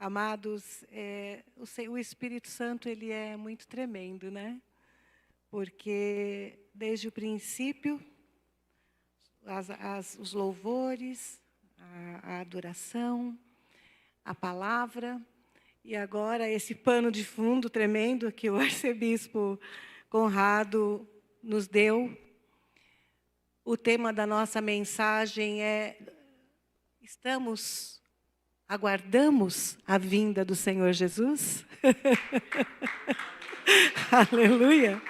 Amados, o Espírito Santo ele é muito tremendo, né? Porque desde o princípio, os louvores, a adoração, a palavra, e agora esse pano de fundo tremendo que o arcebispo Conrado nos deu. O tema da nossa mensagem é: aguardamos a vinda do Senhor Jesus? Aleluia!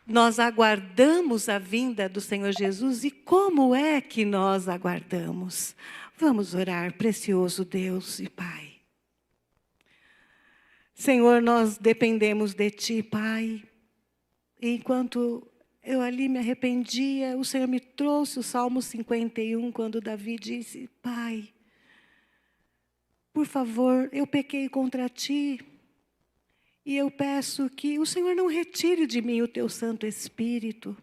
Nós aguardamos a vinda do Senhor Jesus, e como é que nós aguardamos? Vamos orar, precioso Deus e Pai. Senhor, nós dependemos de Ti, Pai. E enquanto eu ali me arrependia, o Senhor me trouxe o Salmo 51, quando Davi disse: Pai, por favor, eu pequei contra Ti, e eu peço que o Senhor não retire de mim o Teu Santo Espírito.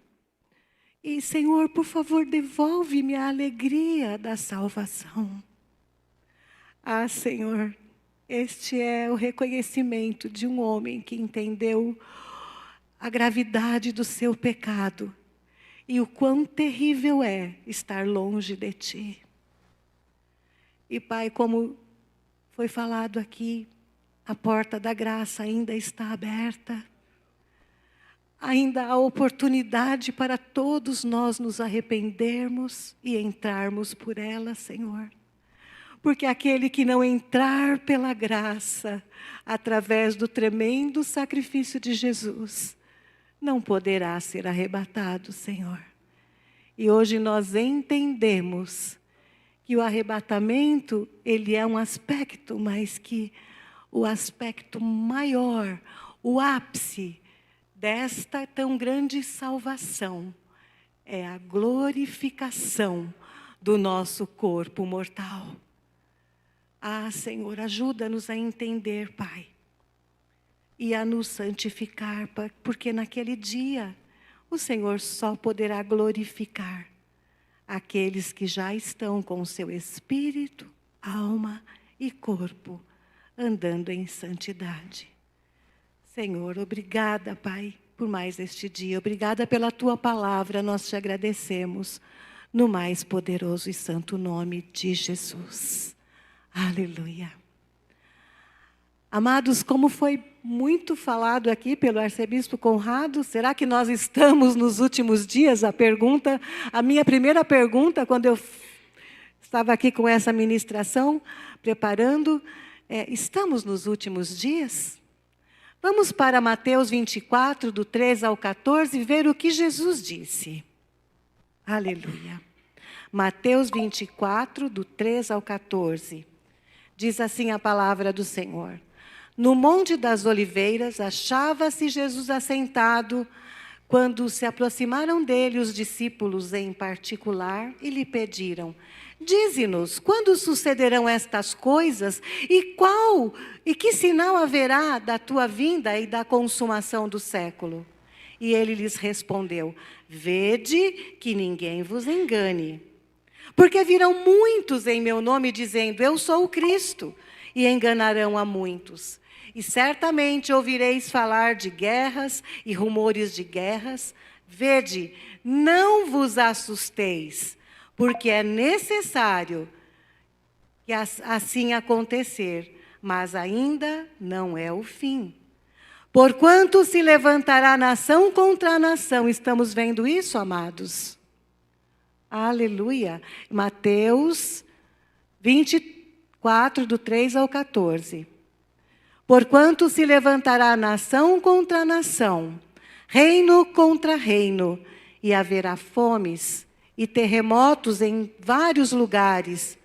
E, Senhor, por favor, devolve-me a alegria da salvação. Ah, Senhor, este é o reconhecimento de um homem que entendeu a gravidade do seu pecado e o quão terrível é estar longe de Ti. E, Pai, como foi falado aqui, a porta da graça ainda está aberta. Ainda há oportunidade para todos nós nos arrependermos e entrarmos por ela, Senhor. Porque aquele que não entrar pela graça, através do tremendo sacrifício de Jesus, não poderá ser arrebatado, Senhor. E hoje nós entendemos que o arrebatamento, ele é um aspecto, mas que o aspecto maior, o ápice desta tão grande salvação é a glorificação do nosso corpo mortal. Ah, Senhor, ajuda-nos a entender, Pai, e a nos santificar, porque naquele dia o Senhor só poderá glorificar aqueles que já estão com o seu espírito, alma e corpo andando em santidade. Senhor, obrigada, Pai, por mais este dia. Obrigada pela Tua palavra, nós te agradecemos no mais poderoso e santo nome de Jesus. Aleluia. Amados, como foi muito falado aqui pelo arcebispo Conrado, será que nós estamos nos últimos dias? A minha primeira pergunta, quando eu estava aqui com essa ministração, preparando, estamos nos últimos dias? Vamos para Mateus 24, do 13 ao 14, ver o que Jesus disse. Aleluia. Mateus 24, do 13 ao 14. Diz assim a palavra do Senhor. No Monte das Oliveiras, achava-se Jesus assentado, quando se aproximaram dele os discípulos em particular e lhe pediram: dize-nos, quando sucederão estas coisas e que sinal haverá da tua vinda e da consumação do século? E ele lhes respondeu: vede que ninguém vos engane. Porque virão muitos em meu nome dizendo: eu sou o Cristo, e enganarão a muitos. E certamente ouvireis falar de guerras e rumores de guerras. Vede, não vos assusteis, porque é necessário que assim acontecer, mas ainda não é o fim. Porquanto se levantará nação contra nação. Estamos vendo isso, amados? Aleluia. Mateus 24, do 3 ao 14. Porquanto se levantará nação contra nação, reino contra reino, e haverá fomes e terremotos em vários lugares.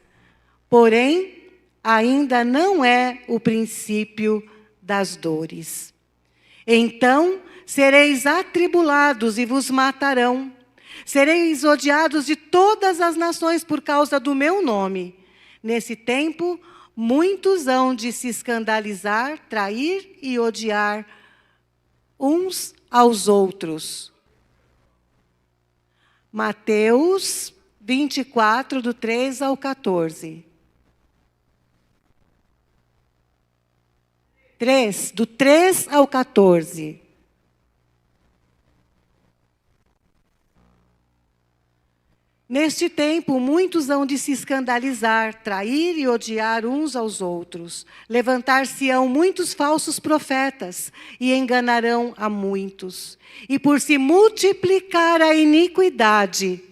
Porém, ainda não é o princípio das dores. Então sereis atribulados e vos matarão. Sereis odiados de todas as nações por causa do meu nome. Nesse tempo, muitos hão de se escandalizar, trair e odiar uns aos outros. Mateus 24, do 3 ao 14. 3, do 3 ao 14. Neste tempo, muitos hão de se escandalizar, trair e odiar uns aos outros. Levantar-se-ão muitos falsos profetas e enganarão a muitos. E por se multiplicar a iniquidade,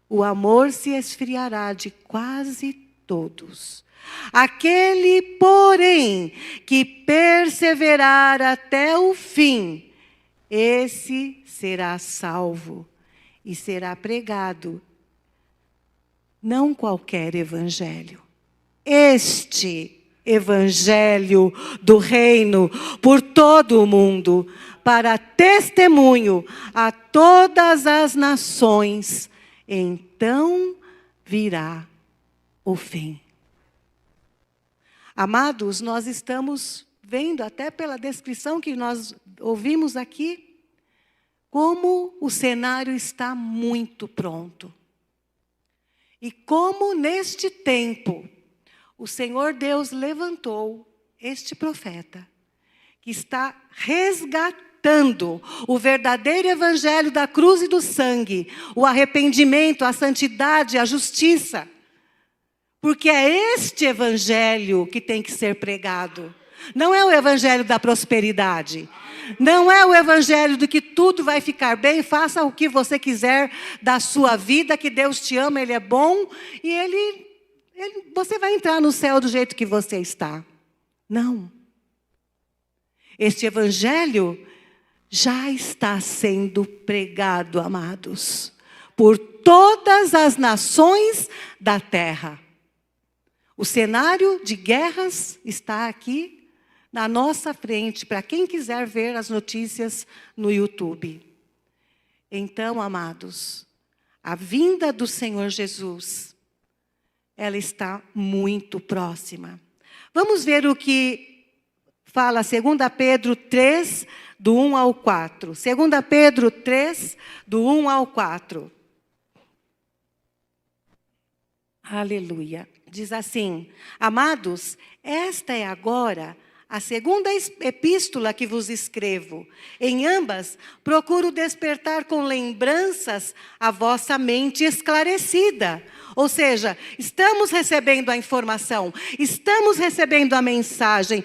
o amor se esfriará de quase todos. Aquele, porém, que perseverar até o fim, esse será salvo e será pregado. Não qualquer evangelho. Este evangelho do reino por todo o mundo, para testemunho a todas as nações, então virá o fim. Amados, nós estamos vendo, até pela descrição que nós ouvimos aqui, como o cenário está muito pronto. E como neste tempo, o Senhor Deus levantou este profeta, que está resgatando o verdadeiro evangelho da cruz e do sangue, o arrependimento, a santidade, a justiça. Porque é este evangelho que tem que ser pregado. Não é o evangelho da prosperidade. Não é o evangelho de que tudo vai ficar bem, faça o que você quiser da sua vida, que Deus te ama, Ele é bom, e você vai entrar no céu do jeito que você está. Não. Este evangelho já está sendo pregado, amados, por todas as nações da terra. O cenário de guerras está aqui na nossa frente, para quem quiser ver as notícias no YouTube. Então, amados, a vinda do Senhor Jesus, ela está muito próxima. Vamos ver o que fala 2 Pedro 3, do 1 ao 4. 2 Pedro 3, do 1 ao 4. Aleluia. Diz assim: amados, esta é agora a segunda epístola que vos escrevo. Em ambas, procuro despertar com lembranças a vossa mente esclarecida. Ou seja, estamos recebendo a informação, estamos recebendo a mensagem.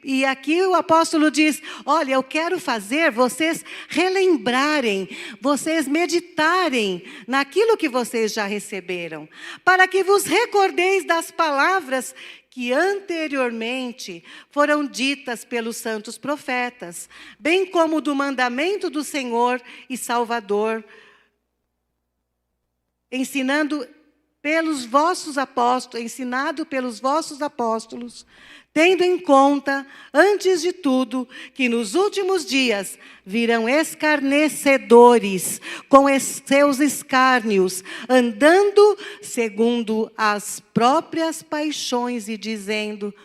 E aqui o apóstolo diz, olha, eu quero fazer vocês relembrarem, vocês meditarem naquilo que vocês já receberam, para que vos recordeis das palavras que anteriormente foram ditas pelos santos profetas, bem como do mandamento do Senhor e Salvador, ensinado pelos vossos apóstolos, tendo em conta, antes de tudo, que nos últimos dias virão escarnecedores com seus escárnios, andando segundo as próprias paixões e dizendo,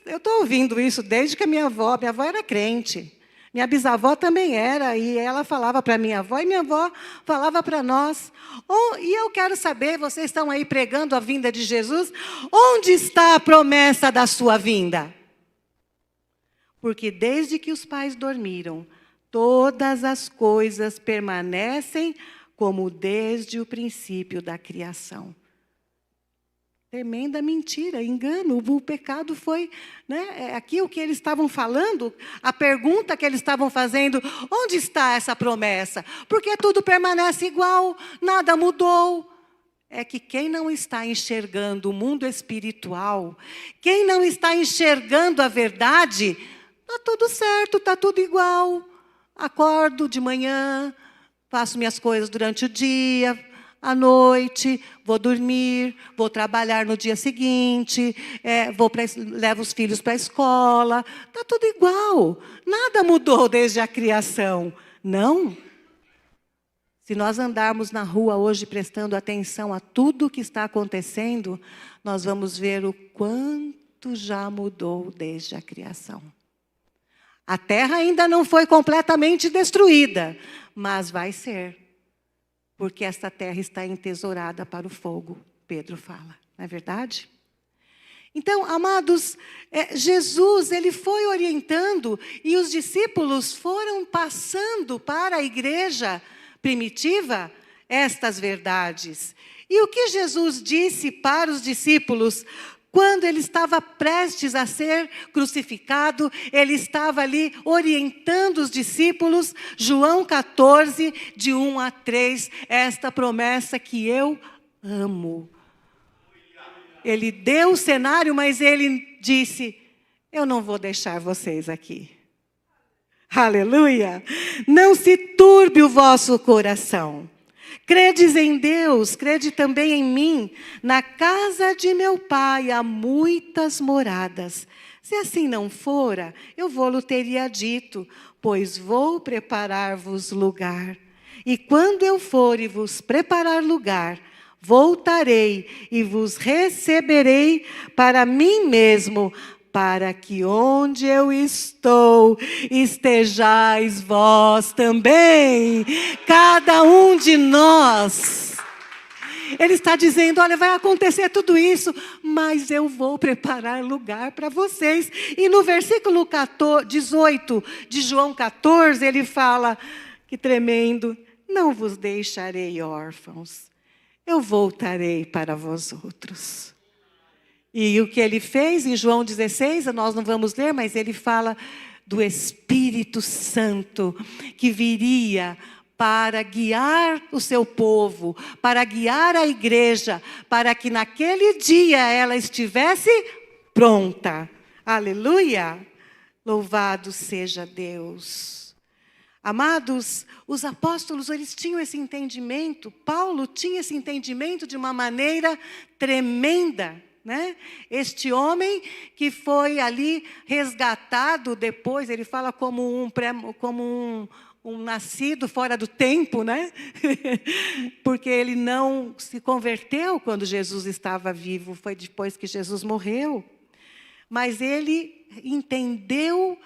eu estou ouvindo isso desde que minha avó era crente. Minha bisavó também era, e ela falava para minha avó, e minha avó falava para nós. E eu quero saber, vocês estão aí pregando a vinda de Jesus, onde está a promessa da sua vinda? Porque desde que os pais dormiram, todas as coisas permanecem como desde o princípio da criação. Tremenda mentira, engano, o pecado foi, aqui o que eles estavam falando, a pergunta que eles estavam fazendo, onde está essa promessa? Porque tudo permanece igual, nada mudou. É que quem não está enxergando o mundo espiritual, quem não está enxergando a verdade, está tudo certo, está tudo igual. Acordo de manhã, faço minhas coisas durante o dia, à noite, vou dormir, vou trabalhar no dia seguinte, levo os filhos para a escola, está tudo igual, nada mudou desde a criação. Não. Se nós andarmos na rua hoje prestando atenção a tudo o que está acontecendo, nós vamos ver o quanto já mudou desde a criação. A terra ainda não foi completamente destruída, mas vai ser. Porque esta terra está entesourada para o fogo, Pedro fala, não é verdade? Então, amados, Jesus, ele foi orientando e os discípulos foram passando para a igreja primitiva estas verdades. E o que Jesus disse para os discípulos quando ele estava prestes a ser crucificado? Ele estava ali orientando os discípulos, João 14, de 1 a 3, esta promessa que eu amo. Ele deu o cenário, mas ele disse, eu não vou deixar vocês aqui. Aleluia! Não se turbe o vosso coração. Credes em Deus, crede também em mim. Na casa de meu pai há muitas moradas. Se assim não fora, eu vou-lo teria dito, pois vou preparar-vos lugar. E quando eu for e vos preparar lugar, voltarei e vos receberei para mim mesmo, para que onde eu estou, estejais vós também, cada um de nós. Ele está dizendo, olha, vai acontecer tudo isso, mas eu vou preparar lugar para vocês. E no versículo 18 de João 14, ele fala, que tremendo, não vos deixarei órfãos, eu voltarei para vós outros. E o que ele fez em João 16, nós não vamos ler, mas ele fala do Espírito Santo, que viria para guiar o seu povo, para guiar a igreja, para que naquele dia ela estivesse pronta. Aleluia! Louvado seja Deus. Amados, os apóstolos, eles tinham esse entendimento, Paulo tinha esse entendimento de uma maneira tremenda, né? Este homem que foi ali resgatado depois, ele fala como um nascido fora do tempo, né? Porque ele não se converteu quando Jesus estava vivo, foi depois que Jesus morreu. Mas ele entendeu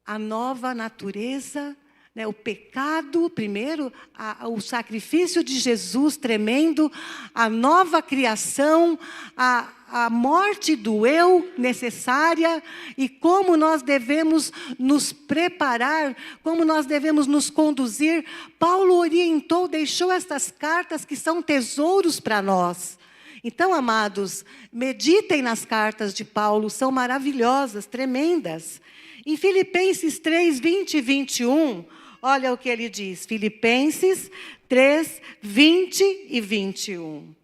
a nova natureza, né, o pecado, primeiro, o sacrifício de Jesus tremendo, a nova criação, a morte do eu necessária e como nós devemos nos preparar, como nós devemos nos conduzir. Paulo orientou, deixou estas cartas que são tesouros para nós. Então, amados, meditem nas cartas de Paulo, são maravilhosas, tremendas. Em Filipenses 3, 20 e 21, olha o que ele diz, Filipenses 3, 20 e 21.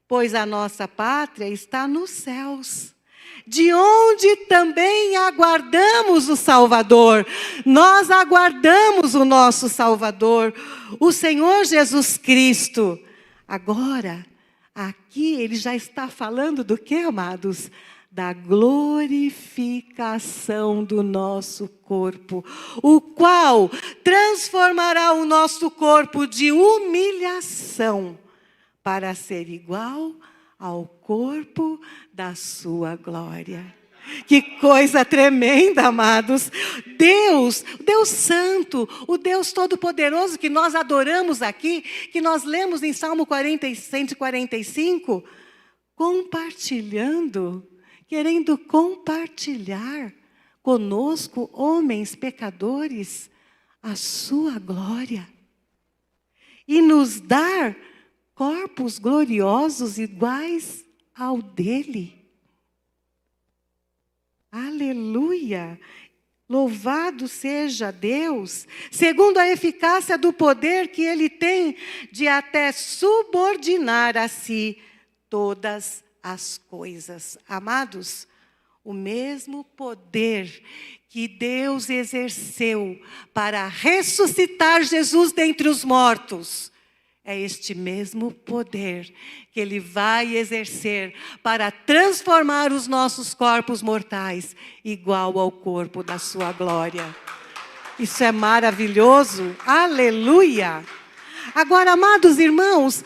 Pois a nossa pátria está nos céus, de onde também aguardamos o Salvador. Nós aguardamos o nosso Salvador, o Senhor Jesus Cristo. Agora, aqui ele já está falando do que, amados? Da glorificação do nosso corpo, o qual transformará o nosso corpo de humilhação para ser igual ao corpo da sua glória. Que coisa tremenda, amados. Deus, Deus Santo, o Deus Todo-Poderoso que nós adoramos aqui, que nós lemos em Salmo 145, compartilhando, querendo compartilhar conosco, homens pecadores, a sua glória. E nos dar corpos gloriosos iguais ao dele. Aleluia! Louvado seja Deus, segundo a eficácia do poder que ele tem de até subordinar a si todas as coisas. Amados, o mesmo poder que Deus exerceu para ressuscitar Jesus dentre os mortos, é este mesmo poder que Ele vai exercer para transformar os nossos corpos mortais igual ao corpo da sua glória. Isso é maravilhoso. Aleluia! Agora, amados irmãos,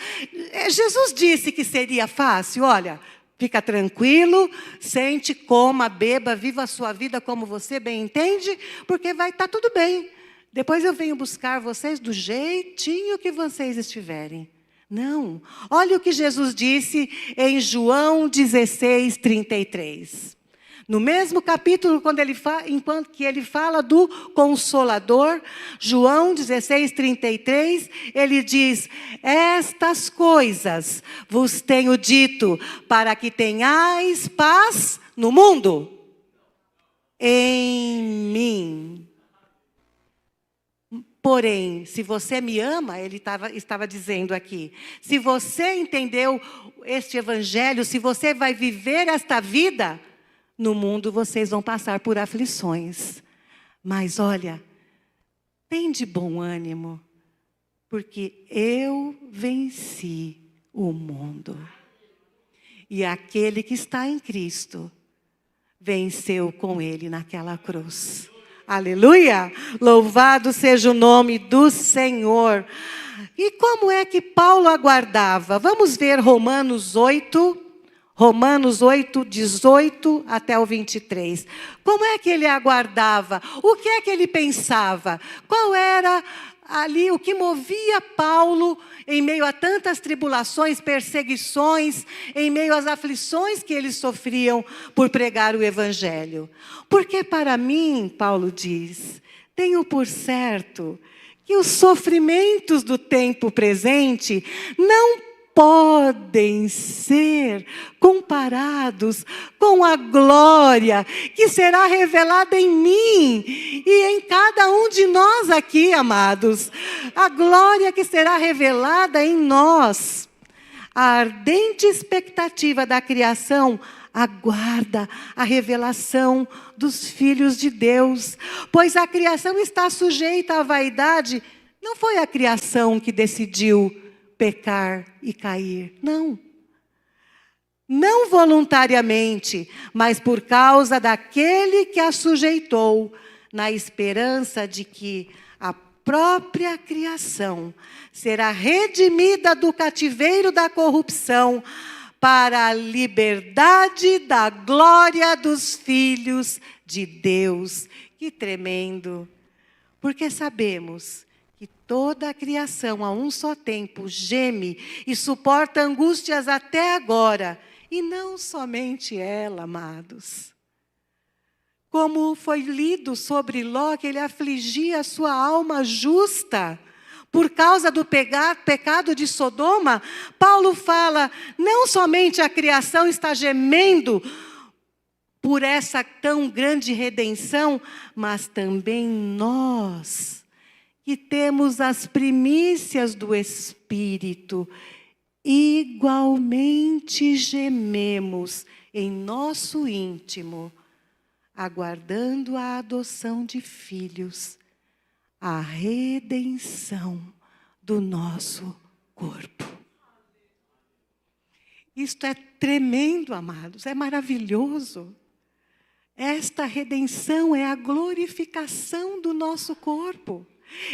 Jesus disse que seria fácil. Olha, fica tranquilo, sente, coma, beba, viva a sua vida como você bem entende, porque vai estar tudo bem. Depois eu venho buscar vocês do jeitinho que vocês estiverem. Não. Olha o que Jesus disse em João 16:33. No mesmo capítulo, enquanto que ele fala do Consolador, João 16:33, ele diz: estas coisas vos tenho dito, para que tenhais paz no mundo, em mim. Porém, se você me ama, ele estava dizendo aqui, se você entendeu este evangelho, se você vai viver esta vida, no mundo vocês vão passar por aflições. Mas olha, tem de bom ânimo, porque eu venci o mundo. E aquele que está em Cristo, venceu com ele naquela cruz. Aleluia! Louvado seja o nome do Senhor. E como é que Paulo aguardava? Vamos ver Romanos 8, 18 até o 23. Como é que ele aguardava? O que é que ele pensava? Qual era ali o que movia Paulo em meio a tantas tribulações, perseguições, em meio às aflições que eles sofriam por pregar o Evangelho? Porque para mim, Paulo diz, tenho por certo que os sofrimentos do tempo presente não podem ser comparados com a glória que será revelada em mim e em cada um de nós aqui, amados. A glória que será revelada em nós. A ardente expectativa da criação aguarda a revelação dos filhos de Deus, pois a criação está sujeita à vaidade. Não foi a criação que decidiu pecar e cair, não. Não voluntariamente, mas por causa daquele que a sujeitou, na esperança de que a própria criação será redimida do cativeiro da corrupção para a liberdade da glória dos filhos de Deus. Que tremendo! Porque sabemos que toda a criação a um só tempo geme e suporta angústias até agora. E não somente ela, amados. Como foi lido sobre Ló, que ele afligia a sua alma justa por causa do pecado de Sodoma, Paulo fala, não somente a criação está gemendo por essa tão grande redenção, mas também nós, que temos as primícias do Espírito, igualmente gememos em nosso íntimo, aguardando a adoção de filhos, a redenção do nosso corpo. Isto é tremendo, amados, é maravilhoso. Esta redenção é a glorificação do nosso corpo.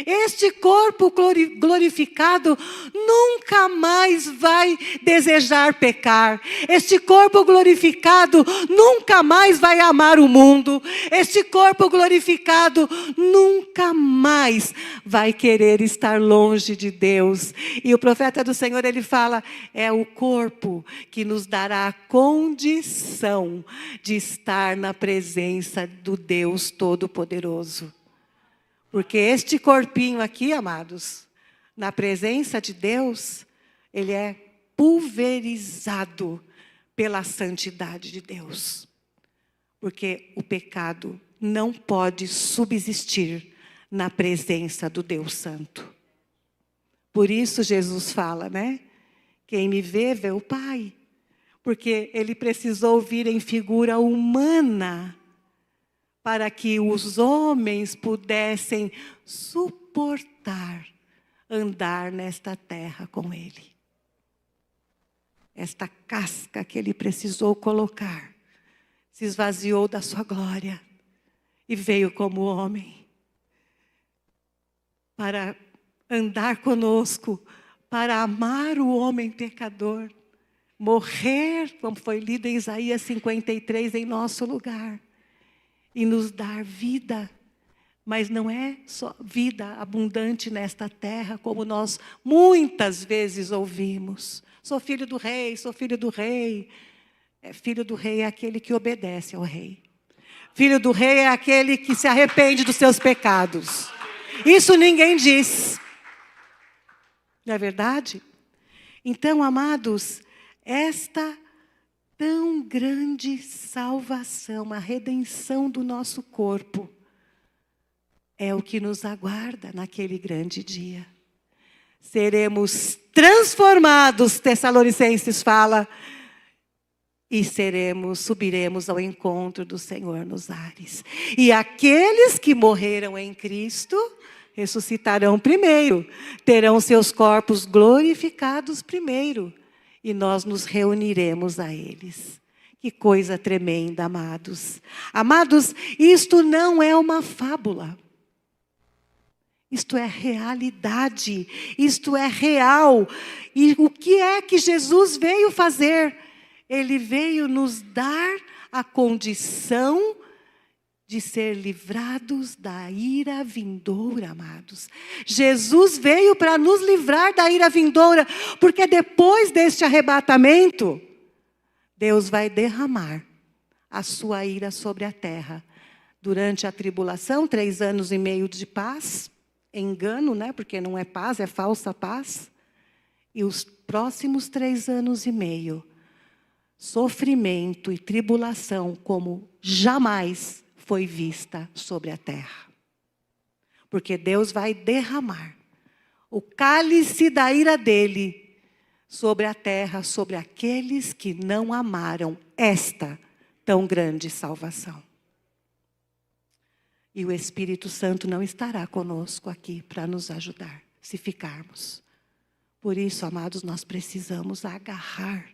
Este corpo glorificado nunca mais vai desejar pecar. Este corpo glorificado nunca mais vai amar o mundo. Este corpo glorificado nunca mais vai querer estar longe de Deus. E o profeta do Senhor, ele fala, é o corpo que nos dará a condição de estar na presença do Deus Todo-Poderoso. Porque este corpinho aqui, amados, na presença de Deus, ele é pulverizado pela santidade de Deus. Porque o pecado não pode subsistir na presença do Deus Santo. Por isso Jesus fala, né? Quem me vê, vê o Pai. Porque ele precisou vir em figura humana, para que os homens pudessem suportar andar nesta terra com ele. Esta casca que ele precisou colocar, se esvaziou da sua glória e veio como homem, para andar conosco, para amar o homem pecador, morrer, como foi lido em Isaías 53, em nosso lugar, e nos dar vida, Mas não é só vida abundante nesta terra, como nós muitas vezes ouvimos. Sou filho do rei, sou filho do rei. Filho do rei é aquele que obedece ao rei. Filho do rei é aquele que se arrepende dos seus pecados. Isso ninguém diz. Não é verdade? Então, amados, esta tão grande salvação, a redenção do nosso corpo, é o que nos aguarda naquele grande dia. Seremos transformados, Tessalonicenses fala, e subiremos ao encontro do Senhor nos ares. E aqueles que morreram em Cristo ressuscitarão primeiro, terão seus corpos glorificados primeiro, e nós nos reuniremos a eles. Que coisa tremenda, amados. Amados, isto não é uma fábula. Isto é realidade, isto é real. E o que é que Jesus veio fazer? Ele veio nos dar a condição de ser livrados da ira vindoura, amados. Jesus veio para nos livrar da ira vindoura, porque depois deste arrebatamento, Deus vai derramar a sua ira sobre a terra. Durante a tribulação, 3 anos e meio de paz, engano, né? Porque não é paz, é falsa paz. E os próximos 3 anos e meio, sofrimento e tribulação como jamais foi vista sobre a terra. Porque Deus vai derramar o cálice da ira dele sobre a terra, sobre aqueles que não amaram esta tão grande salvação. E o Espírito Santo não estará conosco aqui para nos ajudar, se ficarmos. Por isso, amados, nós precisamos agarrar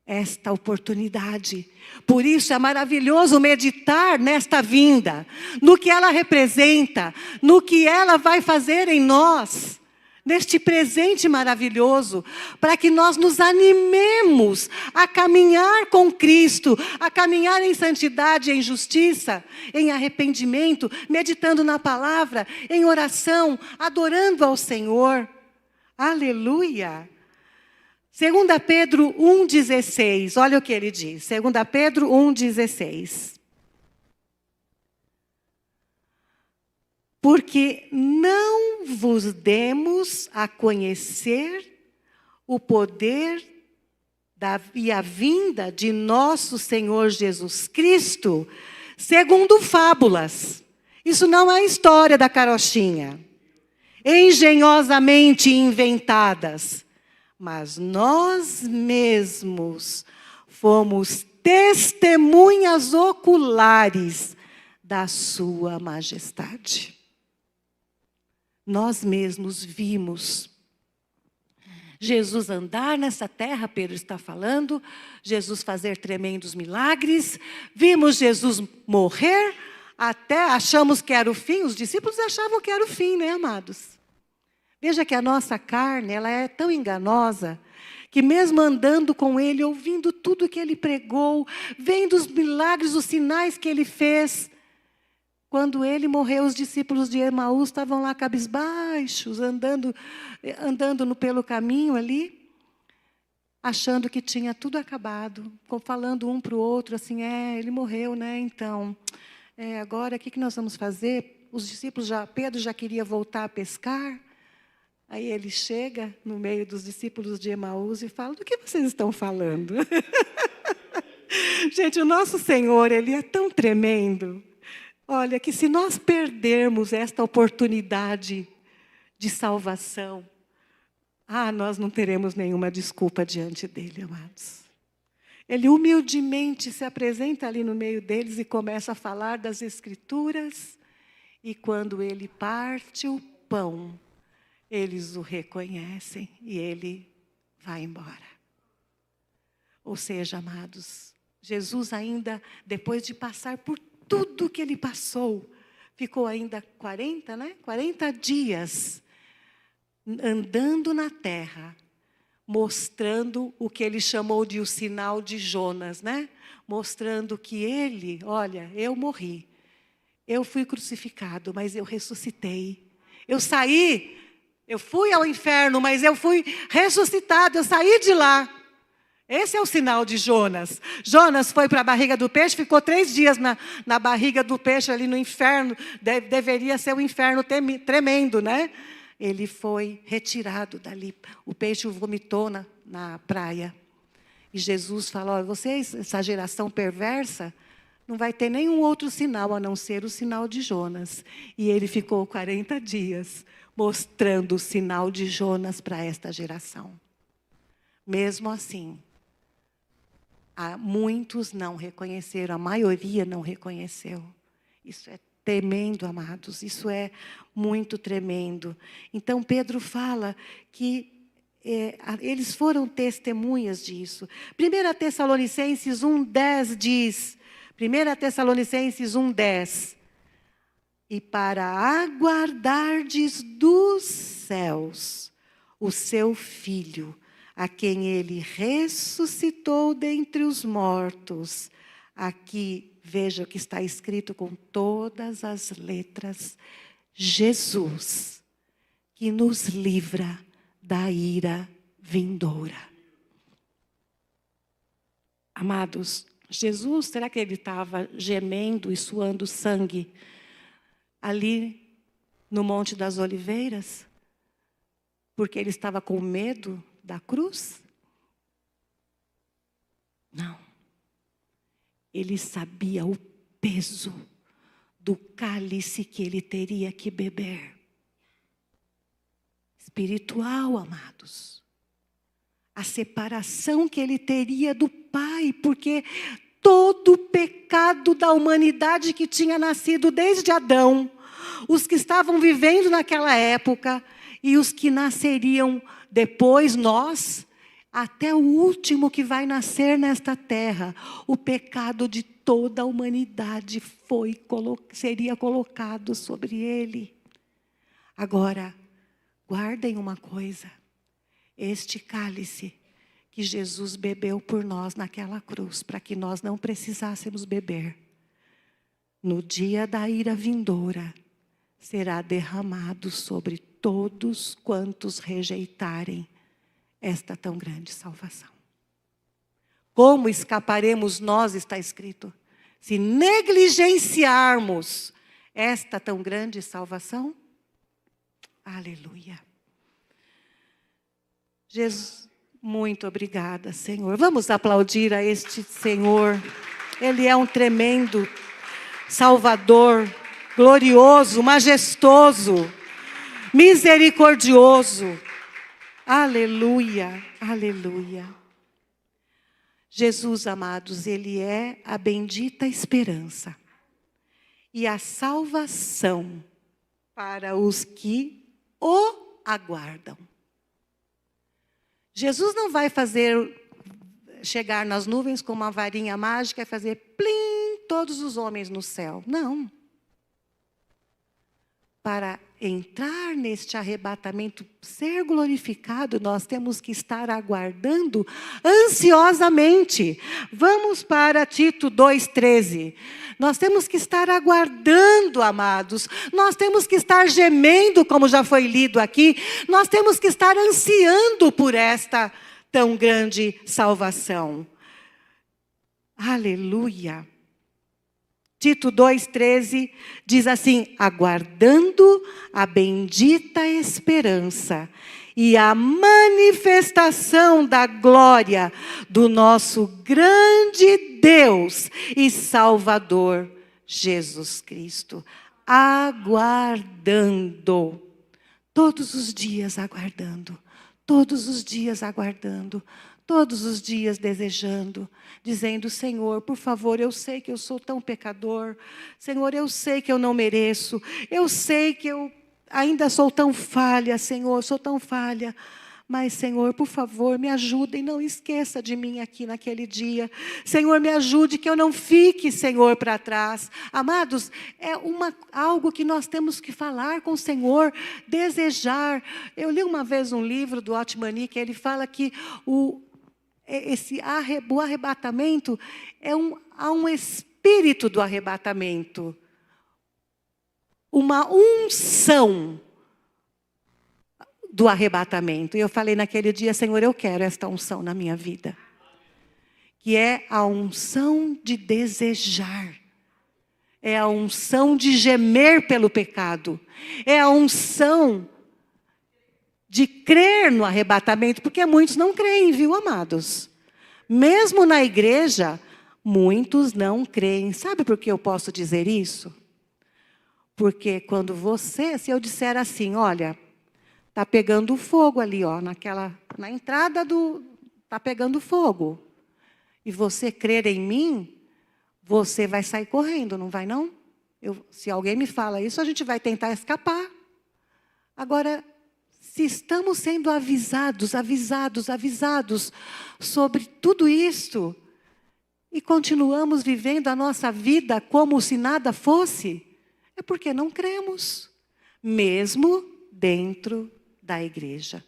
esta oportunidade. Por isso é maravilhoso meditar nesta vinda, no que ela representa, no que ela vai fazer em nós, neste presente maravilhoso, para que nós nos animemos a caminhar com Cristo, a caminhar em santidade, em justiça, em arrependimento, meditando na palavra, em oração, adorando ao Senhor. Aleluia! 2 Pedro 1,16, olha o que ele diz. 2 Pedro 1,16. Porque não vos demos a conhecer o poder e a vinda de nosso Senhor Jesus Cristo, segundo fábulas. Isso não é história da carochinha, engenhosamente inventadas. Mas nós mesmos fomos testemunhas oculares da sua majestade. Nós mesmos vimos Jesus andar nessa terra, Pedro está falando, Jesus fazer tremendos milagres, vimos Jesus morrer, até achamos que era o fim, os discípulos achavam que era o fim, né, amados? Veja que a nossa carne, ela é tão enganosa, que mesmo andando com Ele, ouvindo tudo que Ele pregou, vendo os milagres, os sinais que Ele fez, quando Ele morreu, os discípulos de Emaús estavam lá cabisbaixos, andando pelo caminho ali, achando que tinha tudo acabado, falando um para o outro assim, Ele morreu, né, então, agora o que nós vamos fazer? Os discípulos, Pedro já queria voltar a pescar. Aí ele chega no meio dos discípulos de Emaús e fala, do que vocês estão falando? Gente, o nosso Senhor, Ele é tão tremendo. Olha, que se nós perdermos esta oportunidade de salvação, nós não teremos nenhuma desculpa diante dEle, amados. Ele humildemente se apresenta ali no meio deles e começa a falar das Escrituras. E quando Ele parte o pão, eles o reconhecem e Ele vai embora. Ou seja, amados, Jesus ainda, depois de passar por tudo que Ele passou, ficou ainda 40 dias andando na terra, mostrando o que Ele chamou de o sinal de Jonas, né? Mostrando que Ele, olha, eu morri, eu fui crucificado, mas eu ressuscitei. Eu saí, eu fui ao inferno, mas eu fui ressuscitado, eu saí de lá. Esse é o sinal de Jonas. Jonas foi para a barriga do peixe, ficou 3 dias na barriga do peixe, ali no inferno. Deveria ser um inferno tremendo, né? Ele foi retirado dali. O peixe o vomitou na praia. E Jesus falou: vocês, essa geração perversa, não vai ter nenhum outro sinal a não ser o sinal de Jonas. E ele ficou 40 dias mostrando o sinal de Jonas para esta geração. Mesmo assim, muitos não reconheceram, a maioria não reconheceu. Isso é tremendo, amados, isso é muito tremendo. Então, Pedro fala que eles foram testemunhas disso. 1 Tessalonicenses 1,10 diz, 1 Tessalonicenses 1,10, e para aguardardes dos céus o seu Filho, a quem ele ressuscitou dentre os mortos. Aqui, veja o que está escrito com todas as letras: Jesus, que nos livra da ira vindoura. Amados, Jesus, será que ele estava gemendo e suando sangue ali no Monte das Oliveiras? Porque ele estava com medo da cruz? Não. Ele sabia o peso do cálice que ele teria que beber. Espiritual, amados. A separação que ele teria do Pai, porque todo o pecado da humanidade que tinha nascido desde Adão, os que estavam vivendo naquela época e os que nasceriam depois, nós, até o último que vai nascer nesta terra, o pecado de toda a humanidade seria colocado sobre ele. Agora, guardem uma coisa: este cálice que Jesus bebeu por nós naquela cruz, para que nós não precisássemos beber, no dia da ira vindoura, será derramado sobre todos quantos rejeitarem esta tão grande salvação. Como escaparemos nós, está escrito, se negligenciarmos esta tão grande salvação? Aleluia. Jesus, muito obrigada, Senhor. Vamos aplaudir a este Senhor. Ele é um tremendo Salvador, glorioso, majestoso, misericordioso. Aleluia, aleluia. Jesus, amados, ele é a bendita esperança e a salvação para os que o aguardam. Jesus não vai chegar nas nuvens com uma varinha mágica e fazer plim, todos os homens no céu. Não. Para entrar neste arrebatamento, ser glorificado, nós temos que estar aguardando ansiosamente. Vamos para Tito 2,13. Nós temos que estar aguardando, amados. Nós temos que estar gemendo, como já foi lido aqui. Nós temos que estar ansiando por esta tão grande salvação. Aleluia. Tito 2,13 diz assim: aguardando a bendita esperança e a manifestação da glória do nosso grande Deus e Salvador, Jesus Cristo. Aguardando, todos os dias aguardando, todos os dias aguardando, todos os dias desejando, dizendo: Senhor, por favor, eu sei que eu sou tão pecador. Senhor, eu sei que eu não mereço. Eu sei que eu ainda sou tão falha, Senhor, sou tão falha. Mas, Senhor, por favor, me ajude e não esqueça de mim aqui naquele dia. Senhor, me ajude que eu não fique, Senhor, para trás. Amados, é algo que nós temos que falar com o Senhor, desejar. Eu li uma vez um livro do Otmani, que ele fala que o arrebatamento há um espírito do arrebatamento. uma unção do arrebatamento. E eu falei naquele dia, Senhor, eu quero esta unção na minha vida. Que é a unção de desejar. É a unção de gemer pelo pecado. É a unção de crer no arrebatamento, porque muitos não creem, viu, amados? Mesmo na igreja, muitos não creem. Sabe por que eu posso dizer isso? Porque quando se eu disser assim, olha, está pegando fogo ali, ó, na entrada está pegando fogo. E você crer em mim, você vai sair correndo, não vai não? Se alguém me fala isso, a gente vai tentar escapar. Agora, se estamos sendo avisados sobre tudo isso, e continuamos vivendo a nossa vida como se nada fosse, é porque não cremos, mesmo dentro da igreja.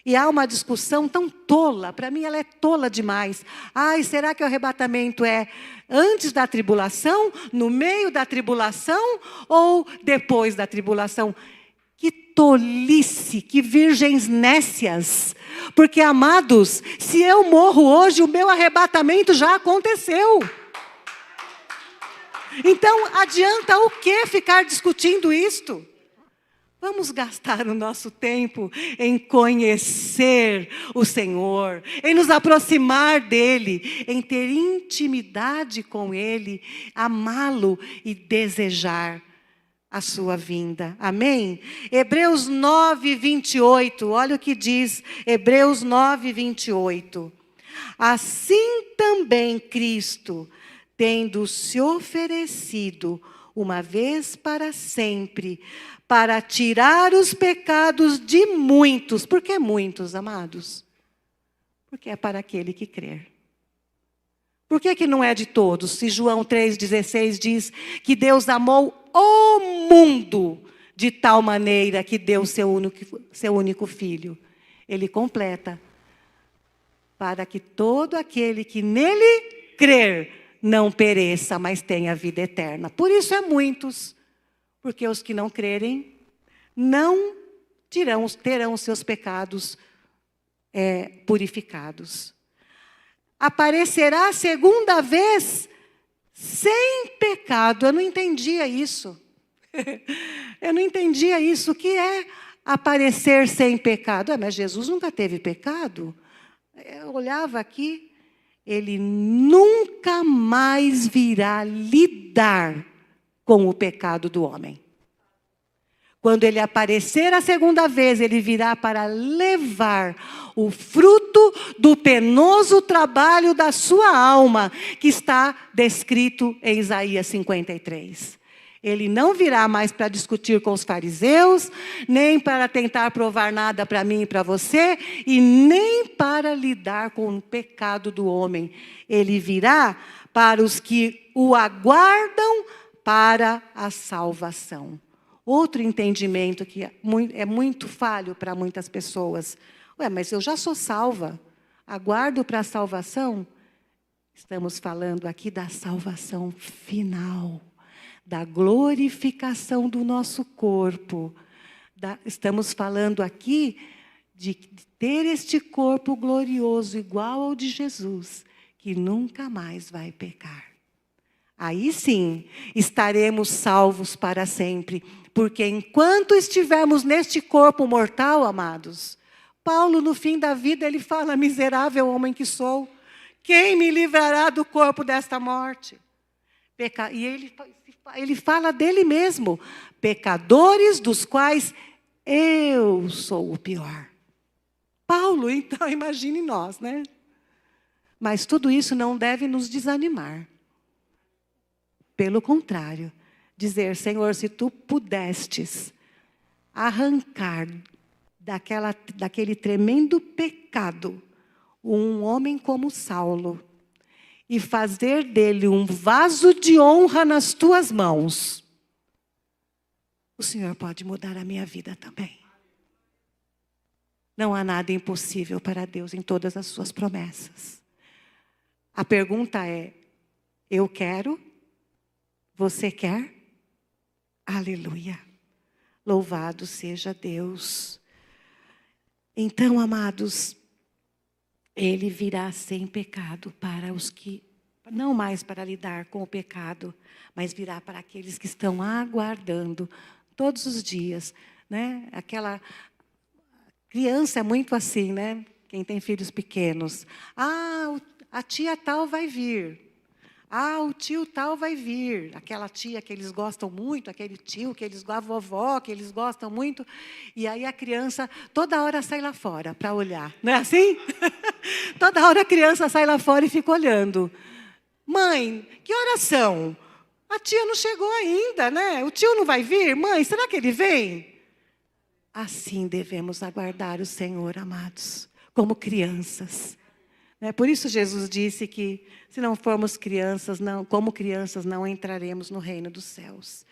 E há uma discussão tão tola, para mim ela é tola demais. Ai, será que o arrebatamento é antes da tribulação, no meio da tribulação ou depois da tribulação? Que tolice, que virgens nécias. Porque, amados, se eu morro hoje, o meu arrebatamento já aconteceu. Então, adianta o que ficar discutindo isto? Vamos gastar o nosso tempo em conhecer o Senhor, em nos aproximar dEle, em ter intimidade com Ele, amá-lo e desejar a sua vinda. Amém? Hebreus 9, 28, olha o que diz Hebreus 9, 28. Assim também Cristo, tendo se oferecido uma vez para sempre, para tirar os pecados de muitos. Por que muitos, amados? Porque é para aquele que crer. Por que não é de todos? Se João 3,16 diz que Deus amou o mundo de tal maneira que deu seu único filho. Ele completa. Para que todo aquele que nele crer não pereça, mas tenha vida eterna. Por isso é muitos. Porque os que não crerem não terão os seus pecados purificados. Aparecerá a segunda vez sem pecado. Eu não entendia isso. Eu não entendia isso. O que é aparecer sem pecado? Mas Jesus nunca teve pecado. Eu olhava aqui, ele nunca mais virá lidar com o pecado do homem. Quando ele aparecer a segunda vez, ele virá para levar o fruto do penoso trabalho da sua alma, que está descrito em Isaías 53. Ele não virá mais para discutir com os fariseus, nem para tentar provar nada para mim e para você, e nem para lidar com o pecado do homem. Ele virá para os que o aguardam para a salvação. Outro entendimento que é muito falho para muitas pessoas. Mas eu já sou salva, aguardo para a salvação? Estamos falando aqui da salvação final, da glorificação do nosso corpo. Estamos falando aqui de ter este corpo glorioso, igual ao de Jesus, que nunca mais vai pecar. Aí sim, estaremos salvos para sempre. Porque enquanto estivermos neste corpo mortal, amados, Paulo, no fim da vida, ele fala, miserável homem que sou, quem me livrará do corpo desta morte? E ele fala dele mesmo, pecadores dos quais eu sou o pior. Paulo, então, imagine nós, né? Mas tudo isso não deve nos desanimar. Pelo contrário, dizer, Senhor, se tu pudestes arrancar daquele tremendo pecado um homem como Saulo e fazer dele um vaso de honra nas tuas mãos, o Senhor pode mudar a minha vida também. Não há nada impossível para Deus em todas as suas promessas. A pergunta é, eu quero? Você quer? Aleluia. Louvado seja Deus. Então, amados, Ele virá sem pecado para os que, não mais para lidar com o pecado, mas virá para aqueles que estão aguardando todos os dias, né? Aquela criança é muito assim, né? Quem tem filhos pequenos. A tia tal vai vir. O tio tal vai vir. Aquela tia que eles gostam muito, aquele tio que eles gostam, a vovó que eles gostam muito. E aí a criança toda hora sai lá fora para olhar. Não é assim? Toda hora a criança sai lá fora e fica olhando. Mãe, que horas são? A tia não chegou ainda, né? O tio não vai vir? Mãe, será que ele vem? Assim devemos aguardar o Senhor, amados, como crianças. Por isso Jesus disse que se não formos crianças, como crianças, não entraremos no reino dos céus.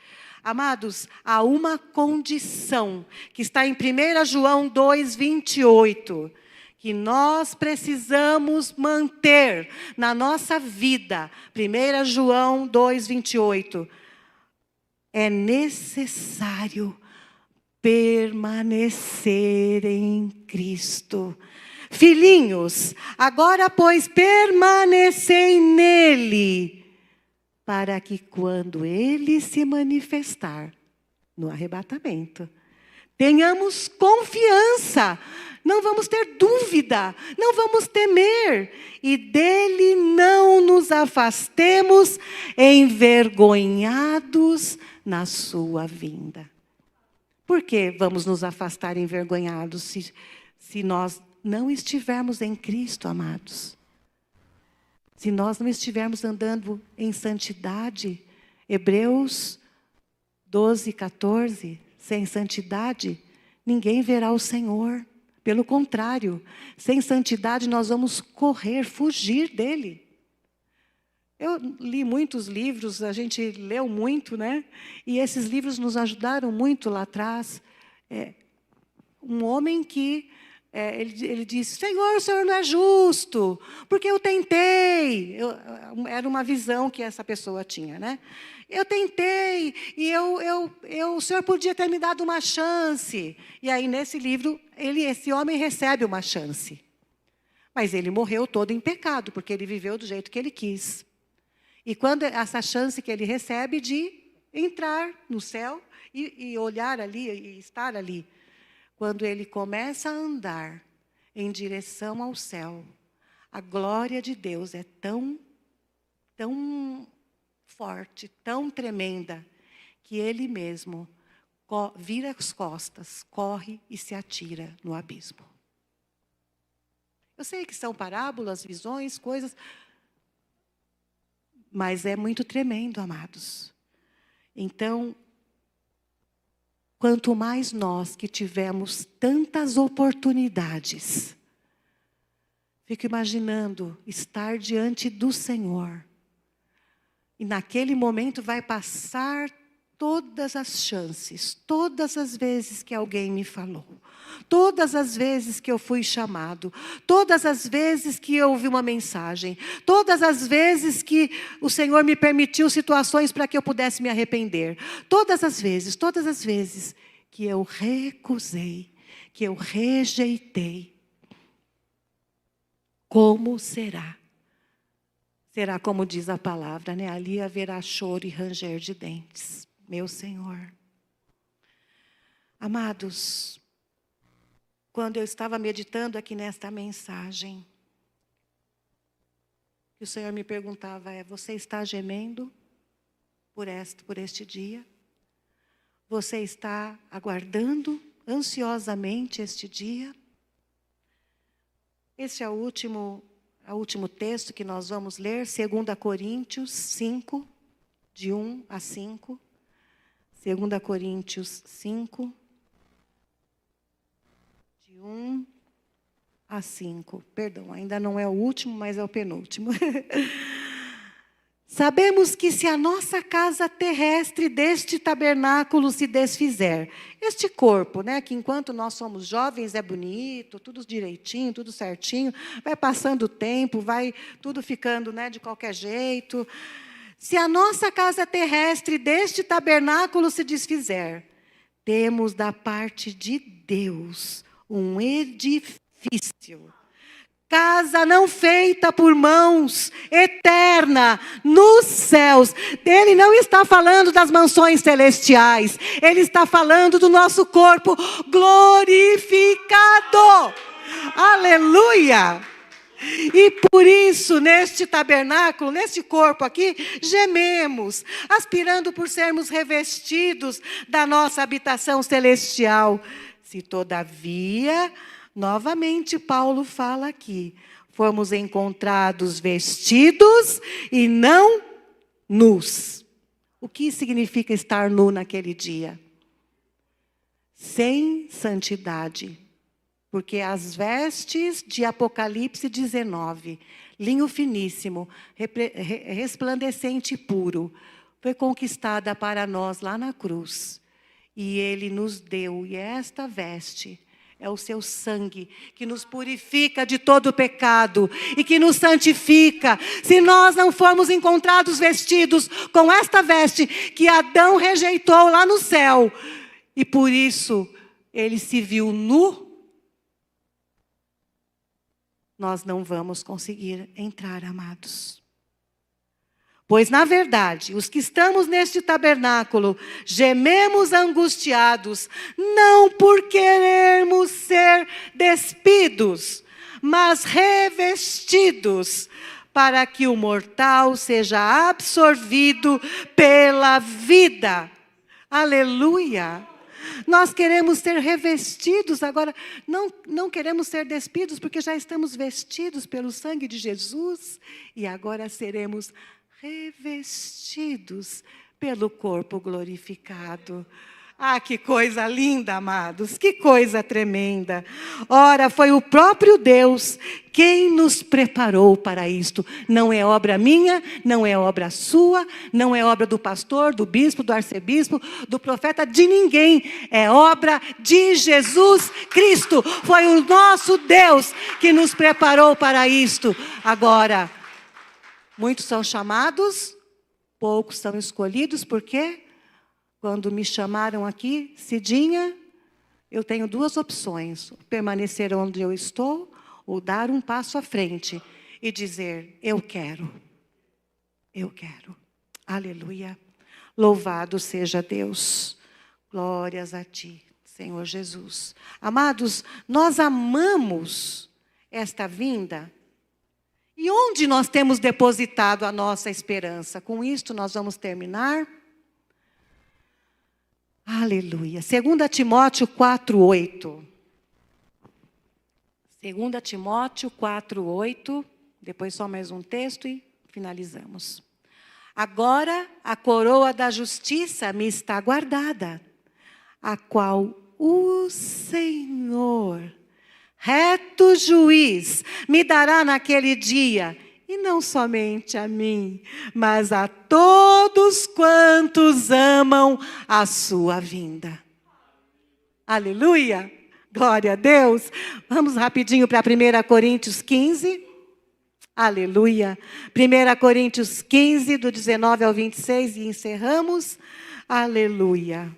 Amados, há uma condição que está em 1 João 2:28, que nós precisamos manter na nossa vida. 1 João 2:28. É necessário permanecer em Cristo. Filhinhos, agora, pois, permanecei nele, para que quando ele se manifestar no arrebatamento, tenhamos confiança, não vamos ter dúvida, não vamos temer, e dele não nos afastemos envergonhados na sua vinda. Por que vamos nos afastar envergonhados se nós não estivermos em Cristo, amados? Se nós não estivermos andando em santidade, Hebreus 12:14, sem santidade, ninguém verá o Senhor. Pelo contrário, sem santidade nós vamos correr, fugir dele. Eu li muitos livros, a gente leu muito, né? E esses livros nos ajudaram muito lá atrás. Um homem que, ele disse, Senhor, o Senhor não é justo, porque eu tentei. Era uma visão que essa pessoa tinha, né? Eu tentei, e o Senhor podia ter me dado uma chance. E aí, nesse livro, esse homem recebe uma chance. Mas ele morreu todo em pecado, porque ele viveu do jeito que ele quis. E quando essa chance que ele recebe de entrar no céu e olhar ali, e estar ali, quando ele começa a andar em direção ao céu, a glória de Deus é tão forte, tão tremenda, que ele mesmo vira as costas, corre e se atira no abismo. Eu sei que são parábolas, visões, coisas, mas é muito tremendo, amados. Então, quanto mais nós que tivemos tantas oportunidades, fico imaginando estar diante do Senhor, e naquele momento vai passar todas as chances, todas as vezes que alguém me falou, todas as vezes que eu fui chamado, todas as vezes que eu ouvi uma mensagem, todas as vezes que o Senhor me permitiu situações para que eu pudesse me arrepender, todas as vezes que eu recusei, que eu rejeitei, como será? Será como diz a palavra, né? Ali haverá choro e ranger de dentes. Meu Senhor. Amados, quando eu estava meditando aqui nesta mensagem, o Senhor me perguntava, você está gemendo por este dia? Você está aguardando ansiosamente este dia? Esse é o último texto que nós vamos ler, 2 Coríntios 5, de 1 a 5. 2 Coríntios 5, de 1 a 5. Perdão, ainda não é o último, mas é o penúltimo. Sabemos que se a nossa casa terrestre deste tabernáculo se desfizer, este corpo, né, que enquanto nós somos jovens é bonito, tudo direitinho, tudo certinho, vai passando o tempo, vai tudo ficando, né, de qualquer jeito. Se a nossa casa terrestre deste tabernáculo se desfizer, temos da parte de Deus um edifício, casa não feita por mãos, eterna, nos céus. Ele não está falando das mansões celestiais, ele está falando do nosso corpo glorificado. Aleluia! E por isso, neste tabernáculo, neste corpo aqui, gememos, aspirando por sermos revestidos da nossa habitação celestial. Se todavia, novamente Paulo fala aqui, fomos encontrados vestidos e não nus. O que significa estar nu naquele dia? Sem santidade. Porque as vestes de Apocalipse 19, linho finíssimo, resplandecente e puro, foi conquistada para nós lá na cruz. E Ele nos deu, e esta veste é o seu sangue, que nos purifica de todo pecado e que nos santifica. Se nós não formos encontrados vestidos com esta veste que Adão rejeitou lá no céu, e por isso ele se viu nu, nós não vamos conseguir entrar, amados. Pois, na verdade, os que estamos neste tabernáculo, gememos angustiados, não por querermos ser despidos, mas revestidos, para que o mortal seja absorvido pela vida. Aleluia! Nós queremos ser revestidos, agora não queremos ser despidos, porque já estamos vestidos pelo sangue de Jesus, e agora seremos revestidos pelo corpo glorificado. Ah, que coisa linda, amados, que coisa tremenda. Ora, foi o próprio Deus quem nos preparou para isto. Não é obra minha, não é obra sua, não é obra do pastor, do bispo, do arcebispo, do profeta, de ninguém. É obra de Jesus Cristo. Foi o nosso Deus que nos preparou para isto. Agora, muitos são chamados, poucos são escolhidos, por quê? Quando me chamaram aqui, Cidinha, eu tenho duas opções: permanecer onde eu estou ou dar um passo à frente e dizer, eu quero. Aleluia. Louvado seja Deus. Glórias a ti, Senhor Jesus. Amados, nós amamos esta vinda. E onde nós temos depositado a nossa esperança? Com isto nós vamos terminar. Aleluia. 2 Timóteo 4:8. 2 Timóteo 4:8. Depois só mais um texto e finalizamos. Agora a coroa da justiça me está guardada, a qual o Senhor, reto juiz, me dará naquele dia. E não somente a mim, mas a todos quantos amam a sua vinda. Aleluia! Glória a Deus! Vamos rapidinho para 1 Coríntios 15. Aleluia! 1 Coríntios 15, do 19 ao 26, e encerramos. Aleluia!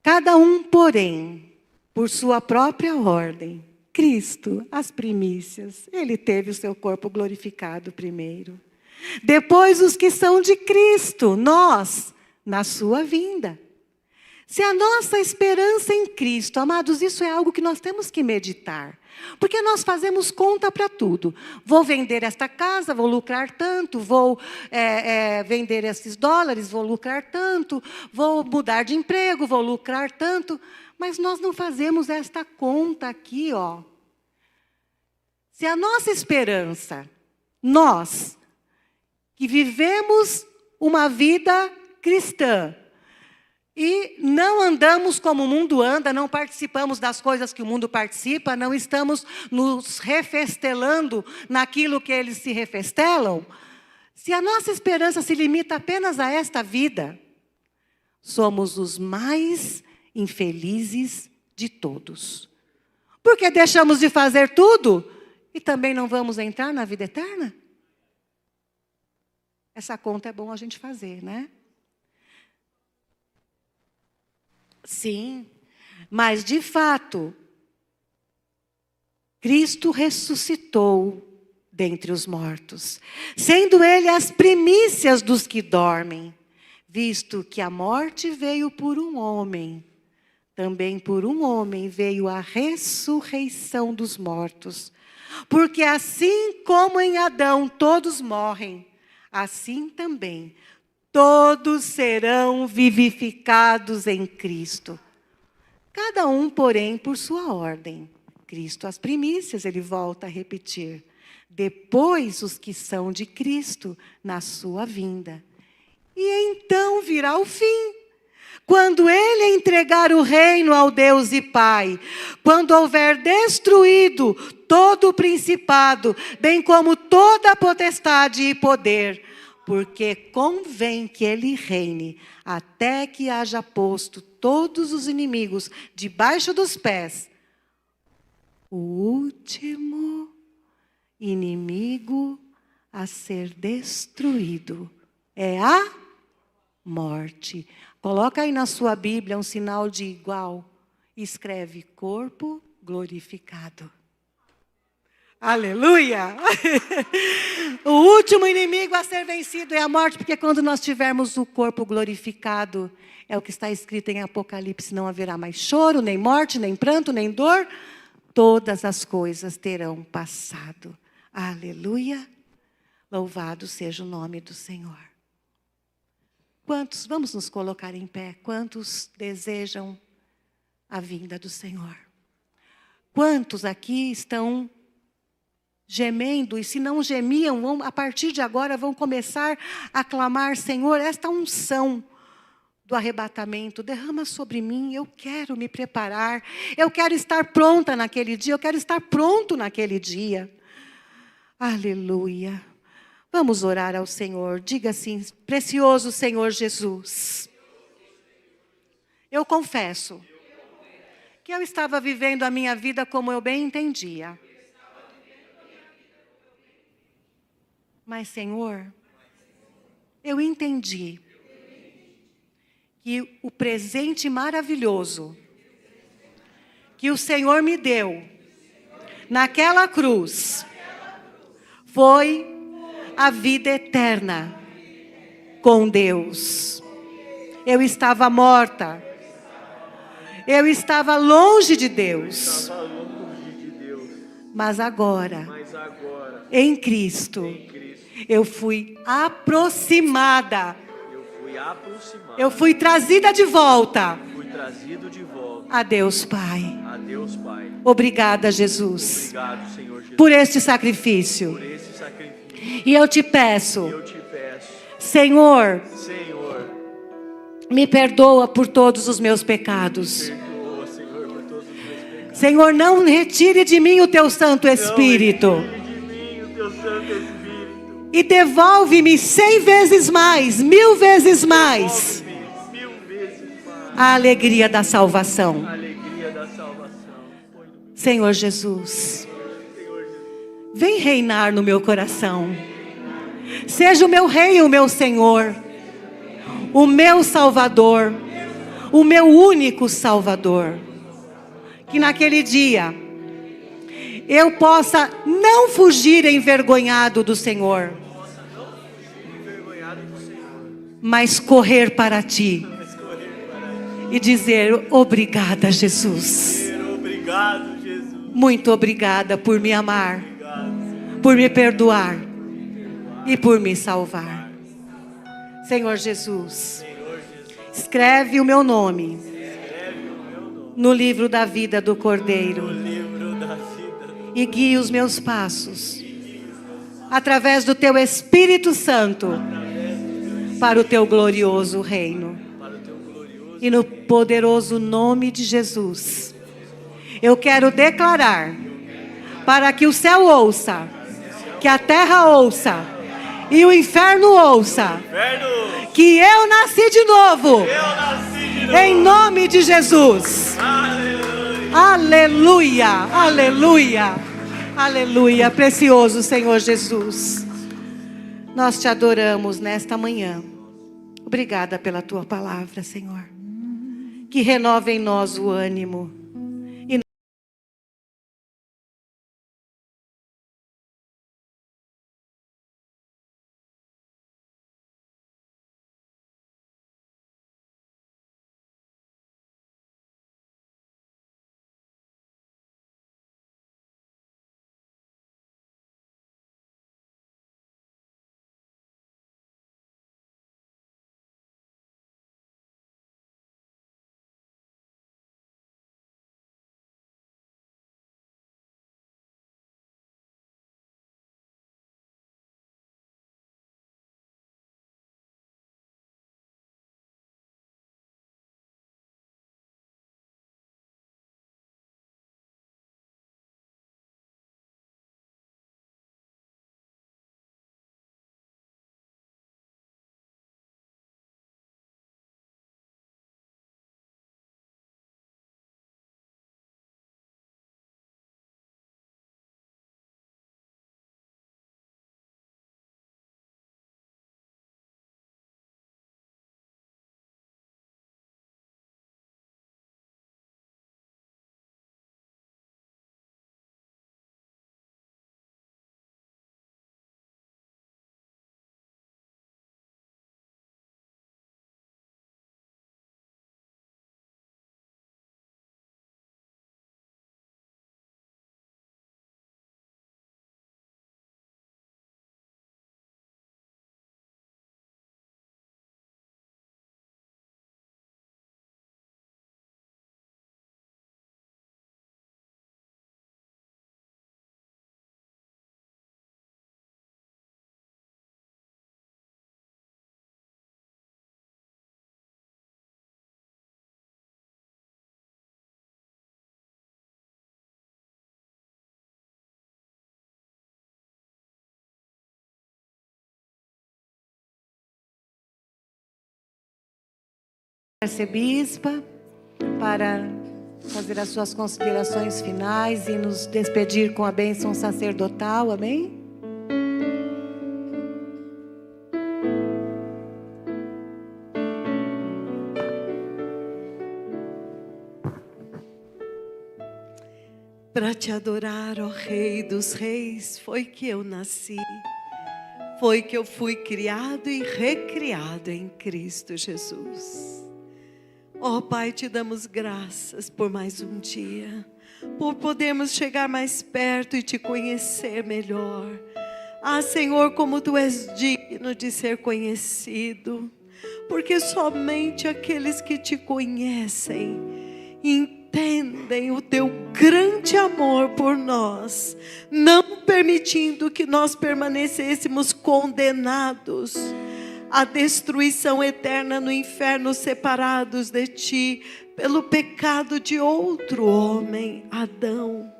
Cada um, porém, por sua própria ordem, Cristo, as primícias, ele teve o seu corpo glorificado primeiro. Depois os que são de Cristo, nós, na sua vinda. Se a nossa esperança em Cristo, amados, isso é algo que nós temos que meditar. Porque nós fazemos conta para tudo. Vou vender esta casa, vou lucrar tanto. Vou vender esses dólares, vou lucrar tanto. Vou mudar de emprego, vou lucrar tanto. Mas nós não fazemos esta conta aqui, ó. Se a nossa esperança, nós, que vivemos uma vida cristã, e não andamos como o mundo anda, não participamos das coisas que o mundo participa, não estamos nos refestelando naquilo que eles se refestelam, se a nossa esperança se limita apenas a esta vida, somos os mais infelizes de todos. Porque deixamos de fazer tudo e também não vamos entrar na vida eterna? Essa conta é bom a gente fazer, né? Sim, mas de fato, Cristo ressuscitou dentre os mortos, sendo Ele as primícias dos que dormem, visto que a morte veio por um homem, também por um homem veio a ressurreição dos mortos. Porque assim como em Adão todos morrem, assim também todos serão vivificados em Cristo. Cada um, porém, por sua ordem. Cristo as primícias, ele volta a repetir. Depois os que são de Cristo na sua vinda. E então virá o fim. Quando ele entregar o reino ao Deus e Pai, quando houver destruído todo o principado, bem como toda a potestade e poder, porque convém que ele reine, até que haja posto todos os inimigos debaixo dos pés. O último inimigo a ser destruído é a morte. Coloca aí na sua Bíblia um sinal de igual. Escreve corpo glorificado. Aleluia! O último inimigo a ser vencido é a morte, porque quando nós tivermos o corpo glorificado, é o que está escrito em Apocalipse, não haverá mais choro, nem morte, nem pranto, nem dor. Todas as coisas terão passado. Aleluia! Louvado seja o nome do Senhor. Quantos, vamos nos colocar em pé, quantos desejam a vinda do Senhor? Quantos aqui estão gemendo, e se não gemiam, a partir de agora vão começar a clamar, Senhor, esta unção do arrebatamento, derrama sobre mim, eu quero me preparar, eu quero estar pronta naquele dia, eu quero estar pronto naquele dia. Aleluia. Vamos orar ao Senhor. Diga assim, precioso Senhor Jesus. Eu confesso que eu estava vivendo a minha vida como eu bem entendia. Mas, Senhor, eu entendi que o presente maravilhoso que o Senhor me deu naquela cruz foi a vida eterna com Deus. Eu estava morta. Eu estava longe de Deus. Mas agora, em Cristo, eu fui aproximada. Eu fui trazida de volta. A Deus Pai. Obrigada, Jesus. Obrigado, Senhor Jesus, por este sacrifício. E eu te peço, Senhor, me perdoa por todos os meus pecados. Senhor, não retire de mim o teu Santo Espírito. E devolve-me 100 vezes mais, 1000 vezes mais, a alegria da salvação. Senhor Jesus, vem reinar no meu coração. Seja o meu rei, o meu Senhor, o meu Salvador, o meu único Salvador. Que naquele dia eu possa não fugir envergonhado do Senhor, mas correr para ti e dizer: obrigada, Jesus. Muito obrigada por me amar, por me perdoar e por me salvar. Senhor Jesus, escreve o meu nome no livro da vida do Cordeiro e guie os meus passos através do teu Espírito Santo para o teu glorioso reino. E no poderoso nome de Jesus, eu quero declarar, para que o céu ouça, que a terra ouça e o inferno ouça, que eu nasci de novo, em nome de Jesus. Aleluia, aleluia, aleluia, precioso Senhor Jesus. Nós te adoramos nesta manhã. Obrigada pela tua palavra, Senhor. Que renova em nós o ânimo. E arcebispa, para fazer as suas considerações finais e nos despedir com a bênção sacerdotal, amém? Para te adorar, ó Rei dos Reis, foi que eu nasci. Foi que eu fui criado e recriado em Cristo Jesus. Ó Pai, te damos graças por mais um dia, por podermos chegar mais perto e te conhecer melhor. Ah, Senhor, como Tu és digno de ser conhecido, porque somente aqueles que Te conhecem entendem o Teu grande amor por nós, não permitindo que nós permanecêssemos condenados à destruição eterna no inferno, separados de Ti pelo pecado de outro homem, Adão.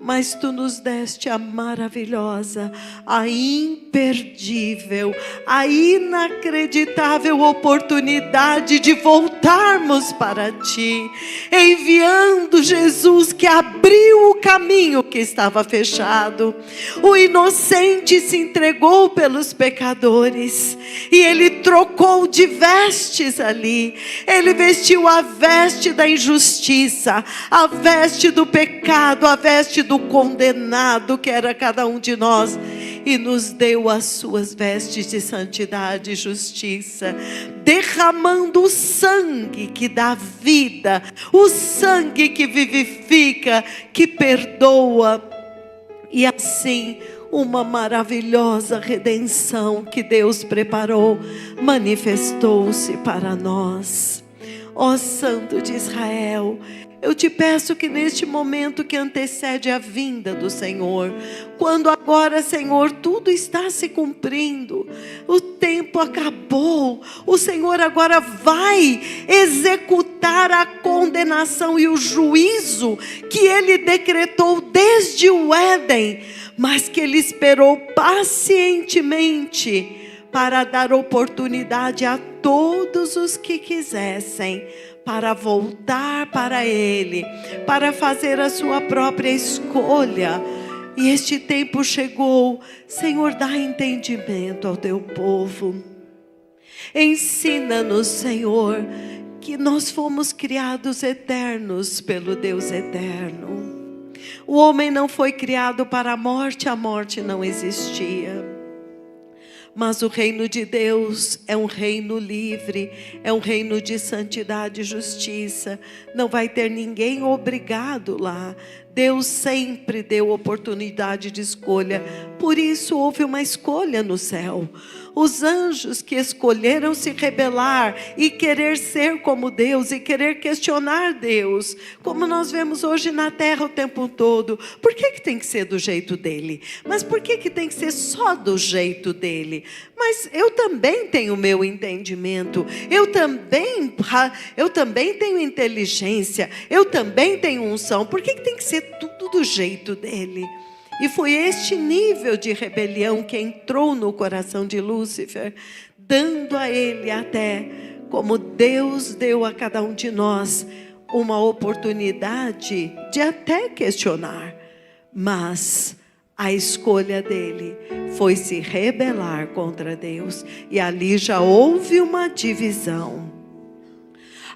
Mas Tu nos deste a maravilhosa, a imperdível, a inacreditável oportunidade de voltarmos para Ti, enviando Jesus, que abriu o caminho que estava fechado. O inocente se entregou pelos pecadores e Ele trocou de vestes ali. Ele vestiu a veste da injustiça, a veste do pecado, a veste do condenado, que era cada um de nós, e nos deu as suas vestes de santidade e justiça, derramando o sangue que dá vida, o sangue que vivifica, que perdoa, e assim uma maravilhosa redenção que Deus preparou manifestou-se para nós. Ó Santo de Israel, eu te peço que neste momento que antecede a vinda do Senhor, quando agora, Senhor, tudo está se cumprindo, o tempo acabou, o Senhor agora vai executar a condenação e o juízo que Ele decretou desde o Éden, mas que Ele esperou pacientemente para dar oportunidade a todos os que quisessem, para voltar para Ele, para fazer a sua própria escolha. E este tempo chegou. Senhor, dá entendimento ao teu povo. Ensina-nos, Senhor, que nós fomos criados eternos pelo Deus eterno. O homem não foi criado para a morte não existia. Mas o reino de Deus é um reino livre, é um reino de santidade e justiça. Não vai ter ninguém obrigado lá. Deus sempre deu oportunidade de escolha. Por isso houve uma escolha no céu. Os anjos que escolheram se rebelar e querer ser como Deus e querer questionar Deus, como nós vemos hoje na terra o tempo todo. Por que tem que ser do jeito dele? Mas por que tem que ser só do jeito dele? Mas eu também tenho meu entendimento, eu também tenho inteligência, eu também tenho unção. Por que tem que ser tudo do jeito dele? E foi este nível de rebelião que entrou no coração de Lúcifer, dando a ele até, como Deus deu a cada um de nós, uma oportunidade de até questionar. Mas a escolha dele foi se rebelar contra Deus. E ali já houve uma divisão.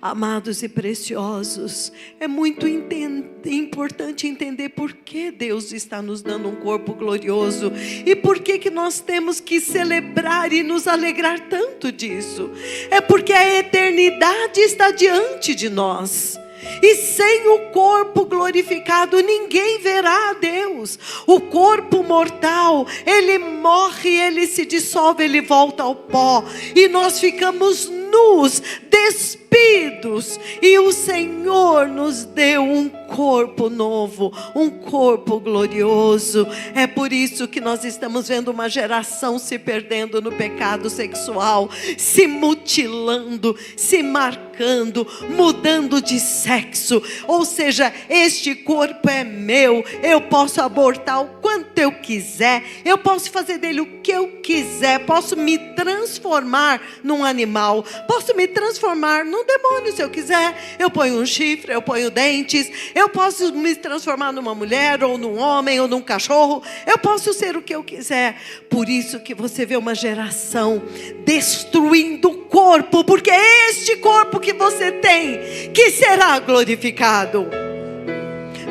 Amados e preciosos, é muito importante entender por que Deus está nos dando um corpo glorioso e por que nós temos que celebrar e nos alegrar tanto disso. É porque a eternidade está diante de nós. E sem o corpo glorificado, ninguém verá a Deus. O corpo mortal, ele morre, ele se dissolve, ele volta ao pó. E nós ficamos nus, despidos. E o Senhor nos deu um corpo novo, um corpo glorioso. É por isso que nós estamos vendo uma geração se perdendo no pecado sexual, se mutilando, se marcando, mudando de sexo. Ou seja, este corpo é meu, eu posso abortar o quanto eu quiser, eu posso fazer dele o que eu quiser, posso me transformar num animal, posso me transformar num demônio se eu quiser. Eu ponho um chifre, eu ponho dentes, eu posso me transformar numa mulher, ou num homem, ou num cachorro. Eu posso ser o que eu quiser. Por isso que você vê uma geração destruindo o corpo, porque é este corpo que você tem que será glorificado.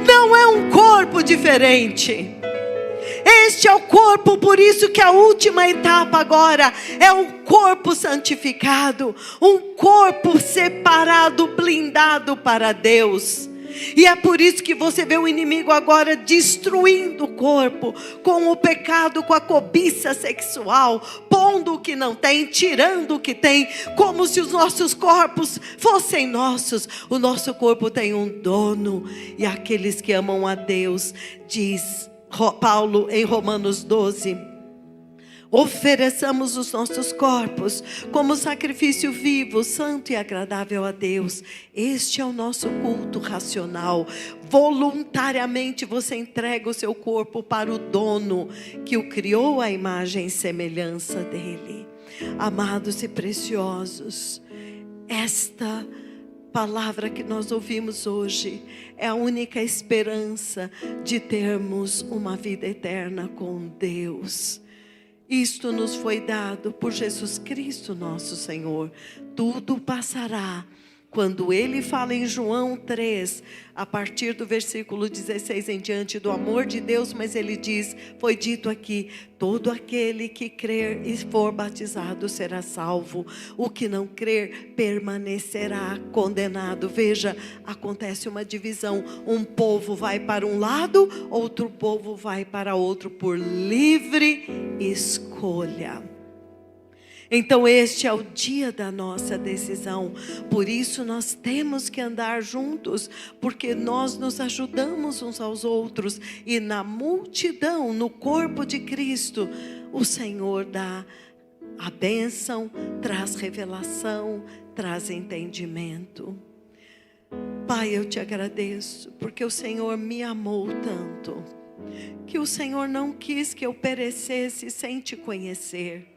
Não é um corpo diferente. Este é o corpo, por isso que a última etapa agora é um corpo santificado, um corpo separado, blindado para Deus. E é por isso que você vê o inimigo agora destruindo o corpo, com o pecado, com a cobiça sexual, pondo o que não tem, tirando o que tem, como se os nossos corpos fossem nossos. O nosso corpo tem um dono, e aqueles que amam a Deus, diz Paulo em Romanos 12, ofereçamos os nossos corpos como sacrifício vivo, santo e agradável a Deus. Este é o nosso culto racional. Voluntariamente você entrega o seu corpo para o dono que o criou à imagem e semelhança dele. Amados e preciosos, esta palavra que nós ouvimos hoje é a única esperança de termos uma vida eterna com Deus. Isto nos foi dado por Jesus Cristo nosso Senhor. Tudo passará. Quando ele fala em João 3, a partir do versículo 16 em diante, do amor de Deus, mas ele diz, foi dito aqui, todo aquele que crer e for batizado será salvo. O que não crer permanecerá condenado. Veja, acontece uma divisão. Um povo vai para um lado, outro povo vai para outro, por livre escolha. Então este é o dia da nossa decisão. Por isso nós temos que andar juntos, porque nós nos ajudamos uns aos outros. E na multidão, no corpo de Cristo, o Senhor dá a bênção, traz revelação, traz entendimento. Pai, eu te agradeço, porque o Senhor me amou tanto, que o Senhor não quis que eu perecesse sem te conhecer.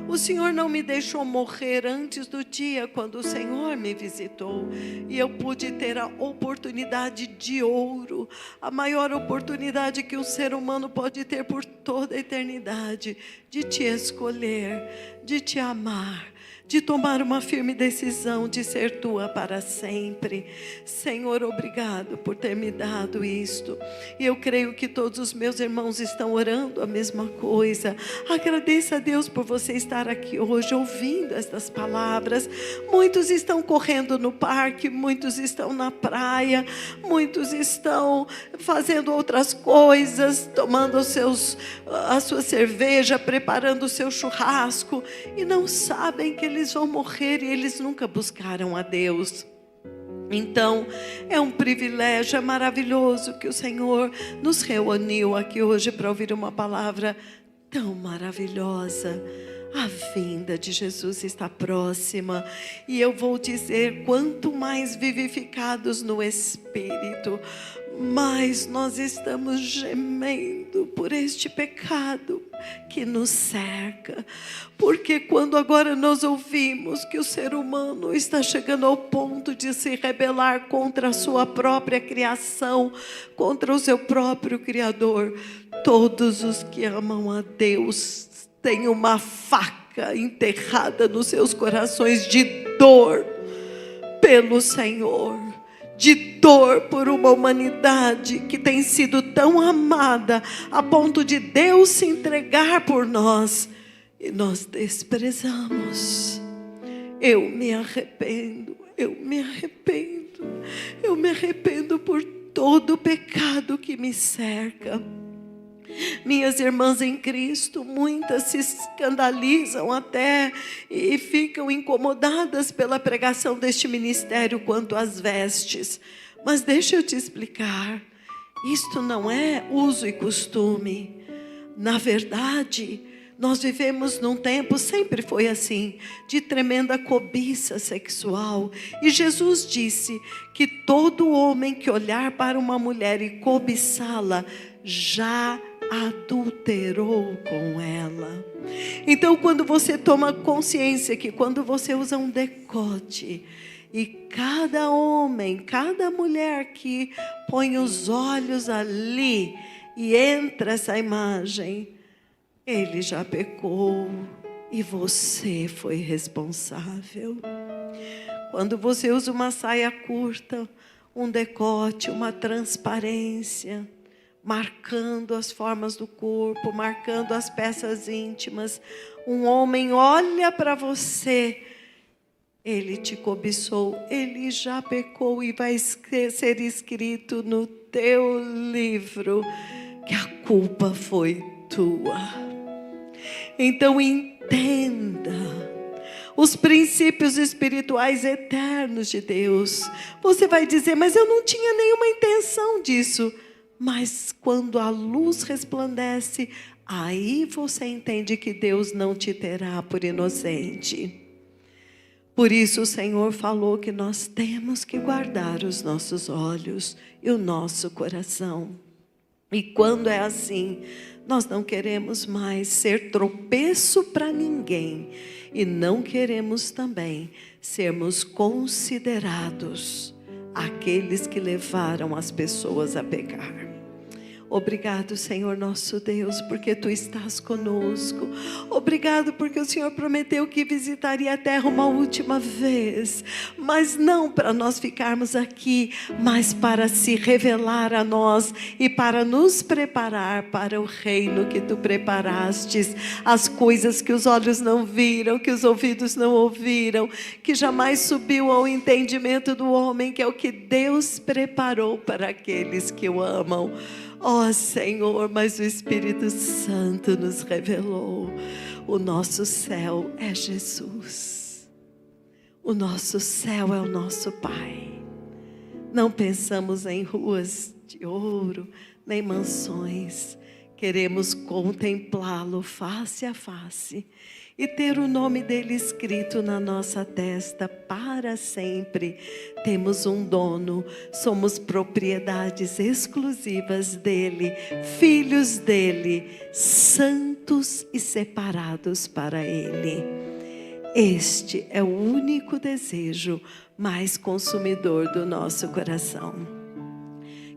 O Senhor não me deixou morrer antes do dia quando o Senhor me visitou. E eu pude ter a oportunidade de ouro, a maior oportunidade que um ser humano pode ter por toda a eternidade, de te escolher, de te amar, de tomar uma firme decisão de ser tua para sempre. Senhor, obrigado por ter me dado isto. E eu creio que todos os meus irmãos estão orando a mesma coisa. Agradeça a Deus por você estar aqui hoje ouvindo estas palavras. Muitos estão correndo no parque, muitos estão na praia, muitos estão fazendo outras coisas, tomando a sua cerveja, preparando o seu churrasco, e não sabem que eles vão morrer, e eles nunca buscaram a Deus. Então, é um privilégio, é maravilhoso que o Senhor nos reuniu aqui hoje para ouvir uma palavra tão maravilhosa. A vinda de Jesus está próxima, e eu vou dizer, quanto mais vivificados no Espírito, mais nós estamos gemendo por este pecado que nos cerca. Porque quando agora nós ouvimos que o ser humano está chegando ao ponto de se rebelar contra a sua própria criação, contra o seu próprio Criador, todos os que amam a Deus têm uma faca enterrada nos seus corações de dor pelo Senhor, de dor por uma humanidade que tem sido tão amada a ponto de Deus se entregar por nós, e nós desprezamos. Eu me arrependo, eu me arrependo, eu me arrependo por todo o pecado que me cerca. Minhas irmãs em Cristo, muitas se escandalizam até e ficam incomodadas pela pregação deste ministério quanto às vestes. Mas deixa eu te explicar, isto não é uso e costume. Na verdade, nós vivemos num tempo, sempre foi assim, de tremenda cobiça sexual. E Jesus disse que todo homem que olhar para uma mulher e cobiçá-la, já adulterou com ela. Então, quando você toma consciência que quando você usa um decote, e cada homem, cada mulher que põe os olhos ali e entra essa imagem, ele já pecou e você foi responsável. Quando você usa uma saia curta, um decote, uma transparência, marcando as formas do corpo, marcando as peças íntimas, um homem olha para você, ele te cobiçou, ele já pecou, e vai ser escrito no teu livro que a culpa foi tua. Então entenda os princípios espirituais eternos de Deus. Você vai dizer, mas eu não tinha nenhuma intenção disso. Mas quando a luz resplandece, aí você entende que Deus não te terá por inocente. Por isso o Senhor falou que nós temos que guardar os nossos olhos e o nosso coração. E quando é assim, nós não queremos mais ser tropeço para ninguém. E não queremos também sermos considerados aqueles que levaram as pessoas a pecar. Obrigado, Senhor nosso Deus, porque Tu estás conosco. Obrigado porque o Senhor prometeu que visitaria a terra uma última vez. Mas não para nós ficarmos aqui, mas para se revelar a nós e para nos preparar para o reino que Tu preparastes. As coisas que os olhos não viram, que os ouvidos não ouviram, que jamais subiu ao entendimento do homem, que é o que Deus preparou para aqueles que o amam. Ó Senhor, mas o Espírito Santo nos revelou. O nosso céu é Jesus. O nosso céu é o nosso Pai. Não pensamos em ruas de ouro, nem mansões. Queremos contemplá-lo face a face e ter o nome dele escrito na nossa testa para sempre. Temos um dono, somos propriedades exclusivas dele, filhos dele, santos e separados para ele. Este é o único desejo mais consumidor do nosso coração.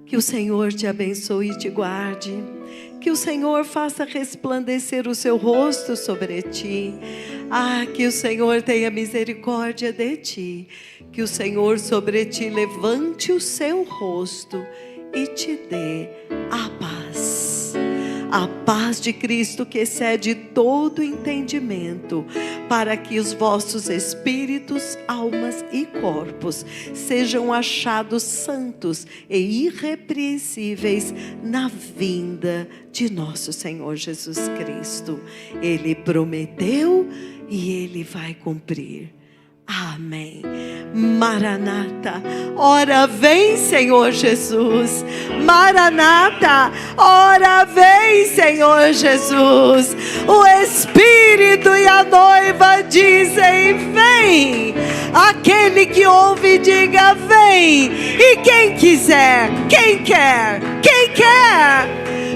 Que o Senhor te abençoe e te guarde. Que o Senhor faça resplandecer o seu rosto sobre ti. Que o Senhor tenha misericórdia de ti. Que o Senhor sobre ti levante o seu rosto e te dê a paz. A paz de Cristo que excede todo entendimento, para que os vossos espíritos, almas e corpos sejam achados santos e irrepreensíveis na vinda de nosso Senhor Jesus Cristo. Ele prometeu e Ele vai cumprir. Amém. Maranata, ora vem, Senhor Jesus. Maranata, ora vem, Senhor Jesus. O Espírito e a noiva dizem: vem. Aquele que ouve, diga: vem. E quem quiser, quem quer,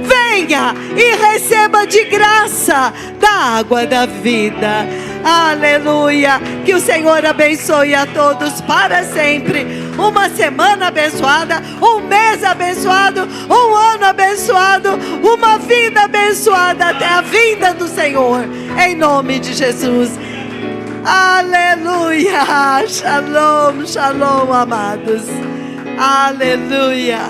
venha e receba de graça da água da vida. Aleluia, que o Senhor abençoe a todos para sempre. Uma semana abençoada, um mês abençoado, um ano abençoado, uma vida abençoada até a vinda do Senhor, em nome de Jesus. Aleluia, shalom, shalom, amados. Aleluia.